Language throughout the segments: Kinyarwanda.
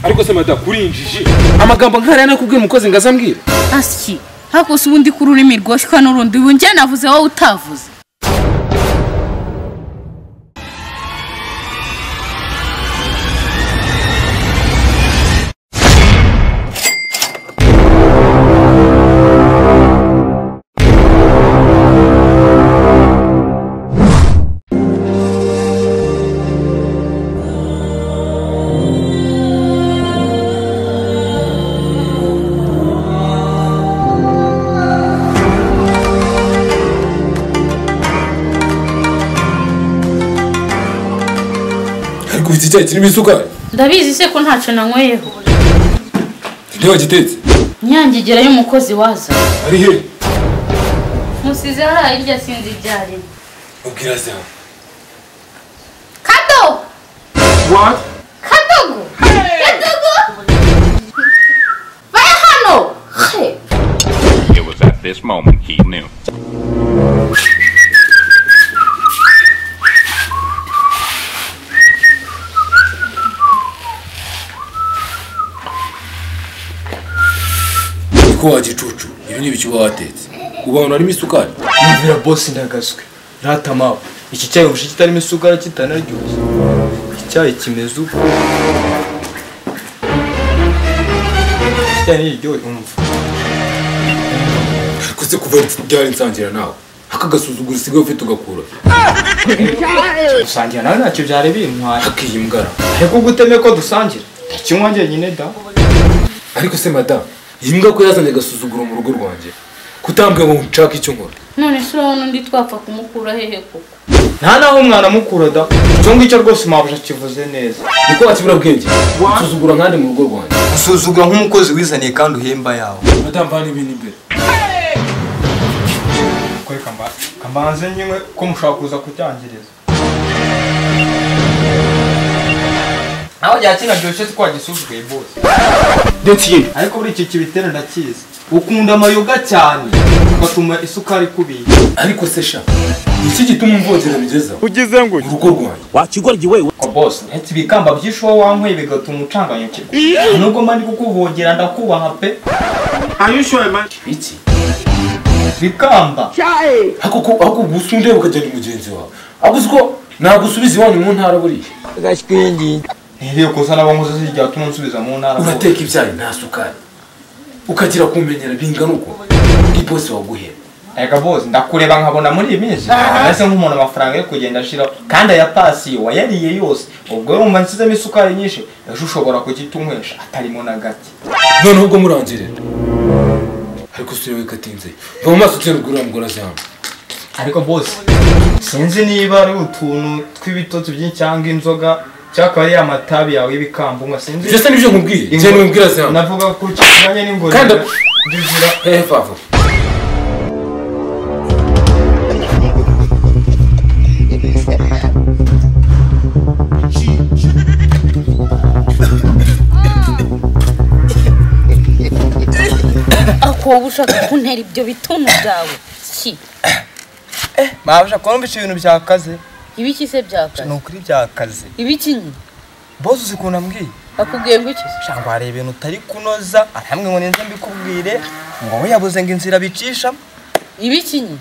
ariko se mada kurinjije amagambo nk'ariya nakubwira umukozi ngazambwira asiki hako si ubundi kuri ururimi rwoshywa n'urundi ubu njye navuze wowe utavuze iki cyayi kirimo isukari ndabizi se ko ntacyo nanyweyeho ntiwa gitetse nyangigera y'umukozi waza ari he musize hariya irya sinzi ibyari ubwira zawe Kado what Kadogo Kadogo Vaya hano It was at this moment he knew. ko wagicucu ibi ni biki watetse ubona arimo isukari Mvira boss ndagaswe ratama iki cyayi ubushe kitarimo isukari kitanaryoshye icyayi kimeze uko cyane iryo umva kuze kuva ryari nsangira nawe akagasuzugura isigaye ufite ugakura dusangira nawe ntacyo byari bintwaye akiyimbwara ariko guteme ko dusangira ndakinywa njye nyine da ariko se madame imbwa ko yazanye agasuzuguro mu rugo rwanjye kutambwe ngo nshaka icyo nkora none se urabona undi twapfa kumukura hehe koko nta naho umwana mukura da icyo ngicyo rwose mabuje kivuze neza niko wakibura bwenge usuzugura nkandi mu rugo rwanjye usuzugura nk'umukozi wizaniye kandi uhemba yawe madame vana ibintu imbere kore kambanze nyine ko mushaka kuza kucyangiriza aho cyakina byose twagisuzguye boss ndetse ariko buri iki kibitera ndakizi ukunda amayoga cyane ugatuma isukari kubiye ariko se sha iki gituma umvogera bigeza Ugize ngo urugo rwanjye wakigorgiwe ko boss ntetse bikamba byisho wankweye bigatuma ucanganyukirwa nubwo mandi kukuvogera ndakubaha pe ayushoye man iki bikamba ako gusunde ukajya ni mugenzi wawe aguziko nagusubiza iwanyu mu ntara buriye gashwingi ntibiye kuzana abankozi zijyatuma nsubiza mu ntara urateka ibyayi nta sukari ukagira kumenyera bingana uko ibosi waguhera ega boss ndakureba nkabona muri iyi minsi nase nk'umuntu amafaranga yo kugenda ashiraho kandi aya pasi wayariye yose ubwo urumva nsizemo isukari nyinshi ejo ushobora kugitunywesha atarimo na gake noneho ubwo murangirira ariko siwe katinze mu maso cyane ugura mugora cyane ariko boss sinzi niba ari utuntu tw'ibitotsi by'icyanga inzoga cyakaba ari amatabi yawe y'ibikambunga sinzi byose nibyo nkubwiye cyane mubwira cyane navuga ko kiranye n'ingoro kandi dizira favu ako ushaka kuntera ibyo bituntu byawe si mabasha kumvisha ibintu byakaze ibiki se byakaze nukuri byakaze ibiki nyine boss uzikunda mbwiye akubwiye ngo iki shangwa hari ibintu utari kunoza ahamwe ngo nenze mbikubwire ngo we yabuze ngo inzira bicisha ibiki nyine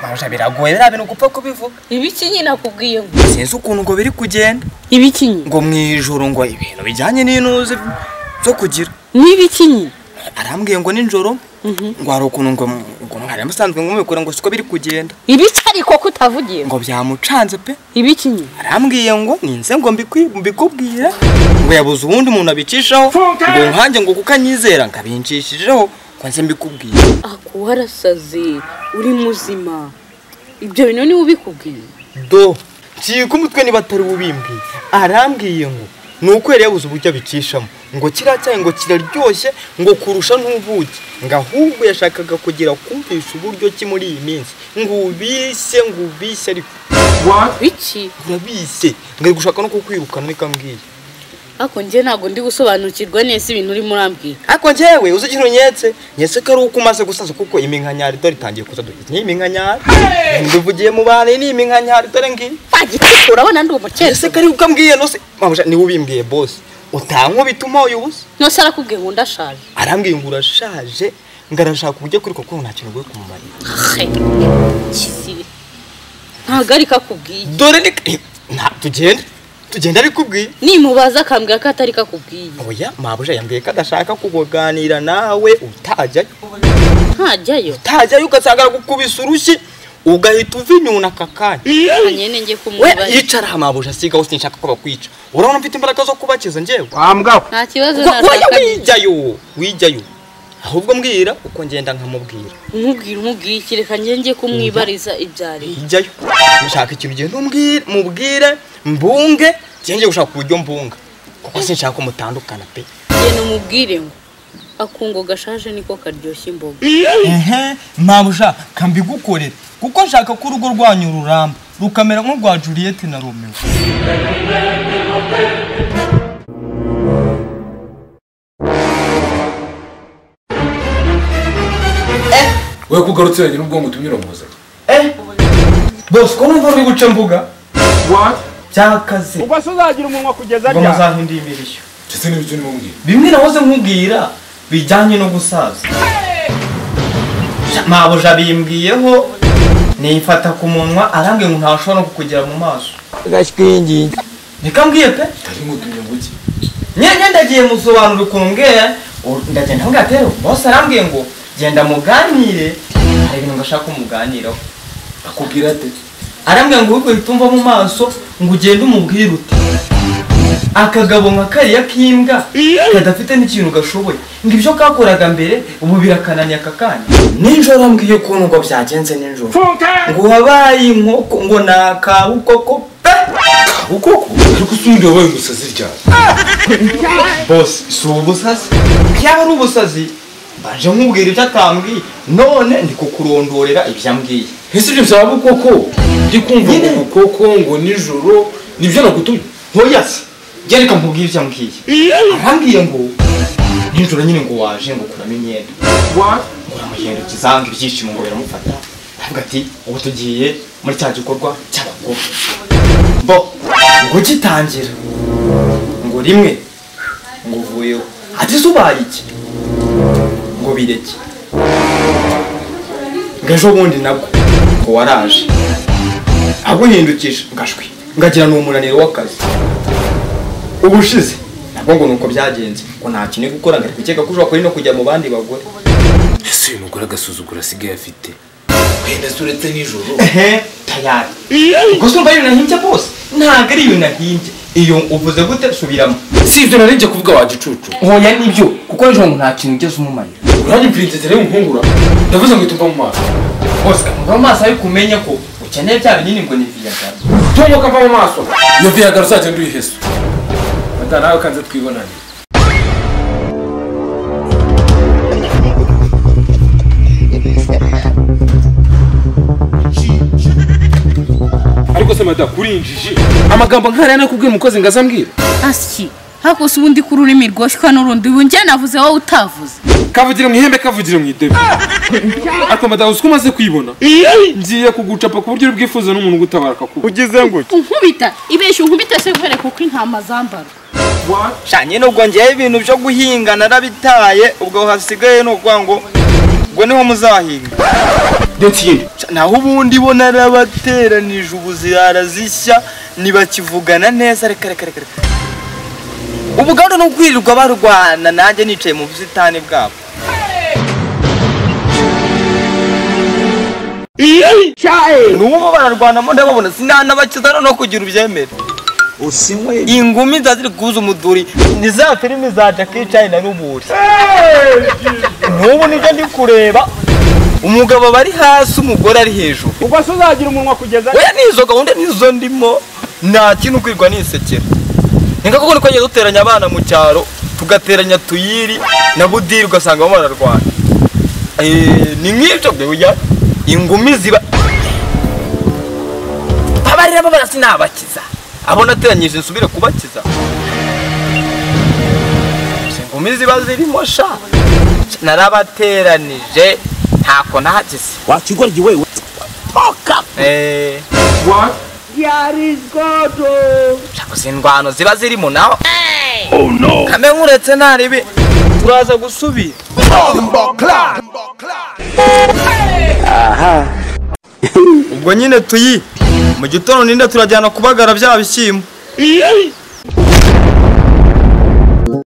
mabasha biragoye biriya bintu gupfa kubivuga ibiki nyine akubwiye ngo sinzi ukuntu ngo biri kugenda ibiki nyine ngo mwijoro ngo ibintu bijyanye n'intuzi zo kugira n'ibiki nyine arambwiye ngo ninjoro ngo hari ukuntu ngo mwari musanzwe ngo mubikora ngo siko biri kugenda ibiki ariko kutavugiye ngo byamucanze pe ibiki nyine arambwiye ngo ninze ngo mbikubwire ngo yabuze ubundi umuntu abicishaho ngo nkanjye ngo kuko anyizera ngabincishijeho ngo nze mbikubwire ako warasaze uri muzima ibyo bintu niwe ubikubwiye do ngiye ko umutwe niba atari ubimbwiye arambwiye ngo nuko yari yabuze uburyo abicishamo ngo kiracyaye ngo kiraryoshye ngo kurusha n'ubuki ngo ahubwo yashakaga kugira kumvisha uburyo ki muri iyi minsi ngo ubise ariko iki urabise ngo gushaka no kukwirukana nikambwiye ako njye ntabwo ndi gusobanukirwa neza ibintu uri murambwira ako njyewe uzi ikintu nyetse ko ari uko umaze gusaza kuko iminkanyari dore itangiye kuza dufite n'iminkanyari nduvugiye mu bantu n'iminkanyari dore ngiyi bagiti urabona ndi umukene ese ko ari ukambwiye no se mabusha ni ubimbwiye boss utankubita umoye ubusa nose arakubwiye ngo ndashaje arambwiye ngo urashaje ngarashaka uburyo kuri koko nta kintu ugiye kumumarira kizire ntabwo ari kakubwiye dore ni tugenda ari kubwiye nimubaza akambwira ko atari kakubwiye oya mabuja yambwiye ko adashaka kuganira nawe utajyayo ntajyayo ugasanga gukubisa urushyi ugahita uva inyuna akakanya nyene ngiye we kumwibaza yicara amabuja sigaho sinshaka ko bakwica urabona mfite imbaraga zo kubakiza njyewe nta kibazo nashaka wijyayo ahubwo mbwira uko ngenda nkamubwira umubwire ikireka ngiye kumwibariza ibyari ijyayo nshaka ikintu ugenda mubwire mbunge ngiye gushaka uburyo mbunga kuko sinshaka ko mutandukana pe genda umubwire ngo akungo gashaje niko karyoshya imboga mabuja kambigukorera kuko nshaka ko urugo rwanyu ruramba rukamera nk'urwa Juliette na Romeo we kugarutse wenyine ubwongo tumwiromoza boss ko numva uri guca mbuga cyakaze ubwo se uzagira umunwa kugeza ngo muzahindiye imirishyo ndetse n'ibyo urimo mbwira bimwe nahoze nkubwira bijyanye no gusaza mabuja bimbwiyeho nifata ku munwa arambwiye ngo ntashobora no kukugera mu maso gashwingi nikambwiye pe tari mutumye nguki nyenye ndagiye musobanura ukuntu mbwira ndagenda ngatero boss arambwiye ngo genda muganire hari ibintu ngashaka umuganiraho akubwira ate arambwiye ngo ubwo itumva mu maso ngo ugende umubwire uti akagabo nka kariya k'imbwa kadafite n'ikintu gashoboye ngo ibyo kakoraga mbere ubu birakananiye akakanya ninjoro ambwiye ukuntu ngo byagenze ninjoro ngo wabaye inkoko ngo nakabukoko pe kabukoko ariko usundi wabaye umusazi ryari boss si ubusazi byaba ari ubusazi baje nkubwira ibyo atambwiye none ndi kukurondorera ibyo ambwiye ese ibyo byaba bukoko ndi kumva ngo bukoko ngo nijoro nibyo nagutumye ntoyase reka nkubwire ibyo ambwiye arambwiye ngo nijoro nyine ngo waje ngo kuramo imyenda uramuhindukiza ngo ibyishimo ngo biramufata aravuga ati ubu tugiye muri cya gikorwa cy'abagore bo ngo gitangira ngo rimwe ngo uvuyeho ati se ubaye iki ngo bireke ngo ejo bundi nabwo ngo waraje aguhindukije ngashwi ngagira ni umunaniro w'akazi ubushize nabwo ngo nuko byagenze ngo nta kintu gukora ngo arikukeka ko ushobora kuri no kujya mu bandi bagore ese uyu mugore agasuzugura asigaye afite wenda se uretse nijoro tayari ubwo se umva ibintu nahimbye bose ntabwo ari ibintu nahimbye iyo uvuze gute subiramo si ibyo nari njye kuvuga wa gicucu oya nibyo kuko ejo ngo nta kintu ugeze umumarira uranye princess rero umuhungura ndavuze ngo itumva mu maso bose kamuva mu maso ariko umenye ko ukeneye bya binini ngo ni viyagara tumuka mva mu maso iyo viyagara uzagenda uyiheso bata nawe kanze twibonane ariko se mada kurinjije amagambo nkariya nakubwiye umukozi ngaza mbwira asiki hakose ubundi ku rurimi rwoshywa n'urundi ubu njye navuze wowe utavuze kavugira mu ihembe kavugira mu idebe ariko mada uzi ko umaze kwibona ngiye kugucapa ku buryo bwifuza n'umuntu ugutabara akakuba ugize nguki unkubita ibeshye unkubita se kubera kuko intama zambara shanye nubwo ngiye ibintu byo guhinga narabitaye ubwo hasigaye no kuvuga ngo niho muzahinga naho ubundi bo narabateranije ubuziharazishya ntibakivugana neza reka ubu gahunda no kwirirwa barwana nanjye nicaye mu busitani bwabo n'ubu bararwanamo ndababona sinanabakiza no kugira ubyemere ingumi zaziri kuza umuduri ni za filimi za Jackie Chan na Ruburi n'ubu nibyo ndi kureba umugabo bari hasi umugore ari hejuru ubwo se uzagira umunwa kugeza oya nizo gahunda nizo ndimo nta kintu kwirwa nisekera ninga kuko niko duteranya abana mu cyaro tugateranya tuyiri na budiri ugasanga bararwana ni nk'ibyo byo ingumi ziba abarira babara sinabakiza abo nateranyije nsubire kubakiza ingumi ziba zirimo sha narabateranije ntako nahagize wakigoryi wewe toka what yarizgodo chako sindwano ziba zirimo naho kame nkuretse ntaribi turaza gusubira ubwo nyine tuyi mu gitondo ninde turajyana kubagara bya bishyimbo